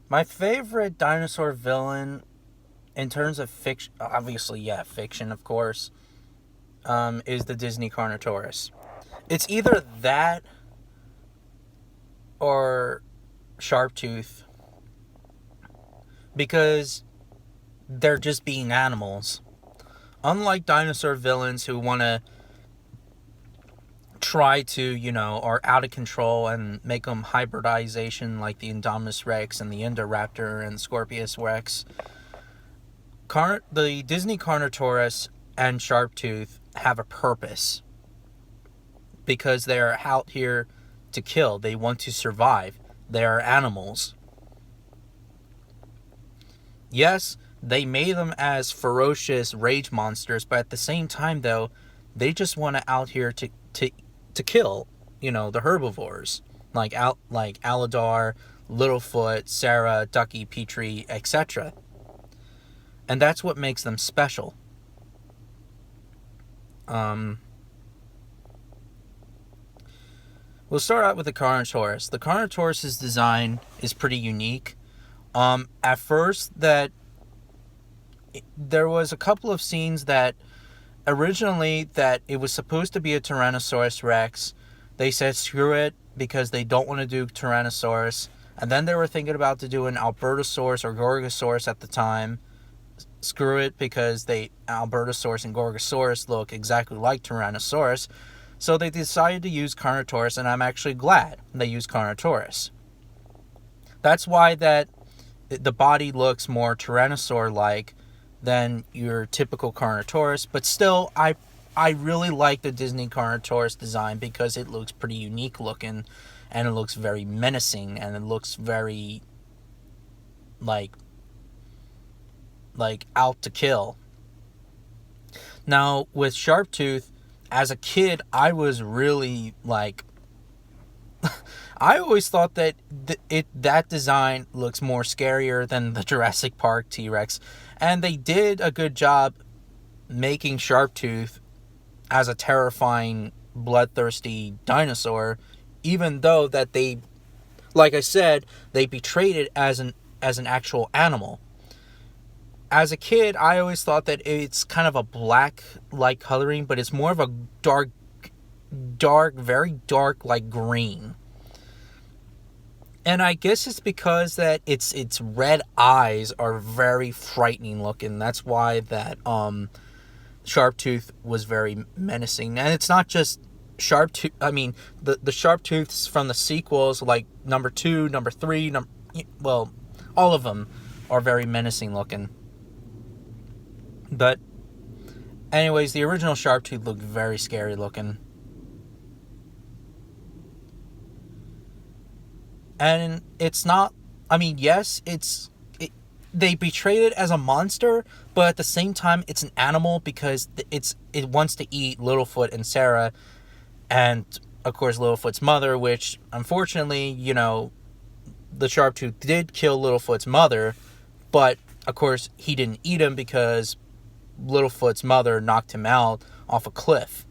My favorite dinosaur villain, in terms of fiction, obviously, yeah, fiction, of course, is the Disney Carnotaurus. It's either that or Sharptooth, because they're just being animals. Unlike dinosaur villains who want to try to, are out of control and make them hybridization like the Indominus Rex and the Indoraptor and Scorpius Rex, the Disney Carnotaurus and Sharptooth have a purpose because they're out here to kill. They want to survive. They are animals. Yes, they made them as ferocious rage monsters, but at the same time, though, they just want to out here to kill, the herbivores like Aladar, Littlefoot, Sarah, Ducky, Petrie, etc. And that's what makes them special. We'll start out with the Carnotaurus. The Carnotaurus's design is pretty unique. At first, there was a couple of scenes that originally that it was supposed to be a Tyrannosaurus Rex. They said screw it because they don't want to do Tyrannosaurus. And then they were thinking about to do an Albertosaurus or Gorgosaurus at the time. Screw it because Albertosaurus and Gorgosaurus look exactly like Tyrannosaurus. So they decided to use Carnotaurus, and I'm actually glad they used Carnotaurus. That's why that the body looks more Tyrannosaur-like than your typical Carnotaurus, but still, I really like the Disney Carnotaurus design because it looks pretty unique looking, and it looks very menacing, and it looks very like out to kill. Now with Sharptooth, as a kid, I was really like I always thought that that design looks more scarier than the Jurassic Park T-Rex, and they did a good job making Sharptooth as a terrifying, bloodthirsty dinosaur, even though that they, like I said, they portrayed it as an actual animal. As a kid, I always thought that it's kind of a black-like coloring, but it's more of a dark, very dark, like green. And I guess it's because that its red eyes are very frightening looking. That's why that Sharptooth was very menacing. And it's not just Sharptooth. I mean, the Sharptooths from the sequels, like number 2, number 3, all of them are very menacing looking. But anyways, the original Sharptooth looked very scary looking. And it's not, I mean, yes, they portrayed it as a monster, but at the same time, it's an animal because it wants to eat Littlefoot and Sarah, and, of course, Littlefoot's mother, which, unfortunately, the Sharptooth did kill Littlefoot's mother, but, of course, he didn't eat him because Littlefoot's mother knocked him out off a cliff.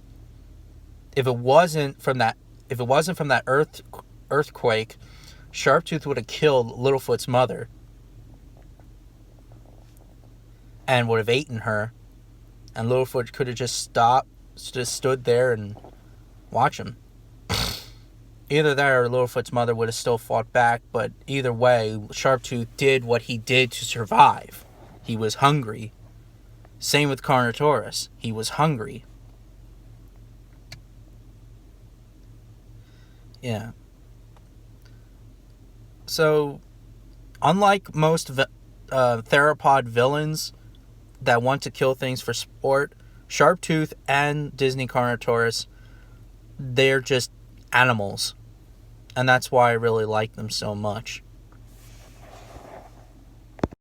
If it wasn't from that earthquake, Sharptooth would have killed Littlefoot's mother and would have eaten her, and Littlefoot could have just stood there and watch him. Either that or Littlefoot's mother would have still fought back, but either way, Sharptooth did what he did to survive. He was hungry. Same with Carnotaurus. He was hungry. Yeah. So, unlike most theropod villains that want to kill things for sport, Sharptooth and Disney Carnotaurus, they're just animals. And that's why I really like them so much.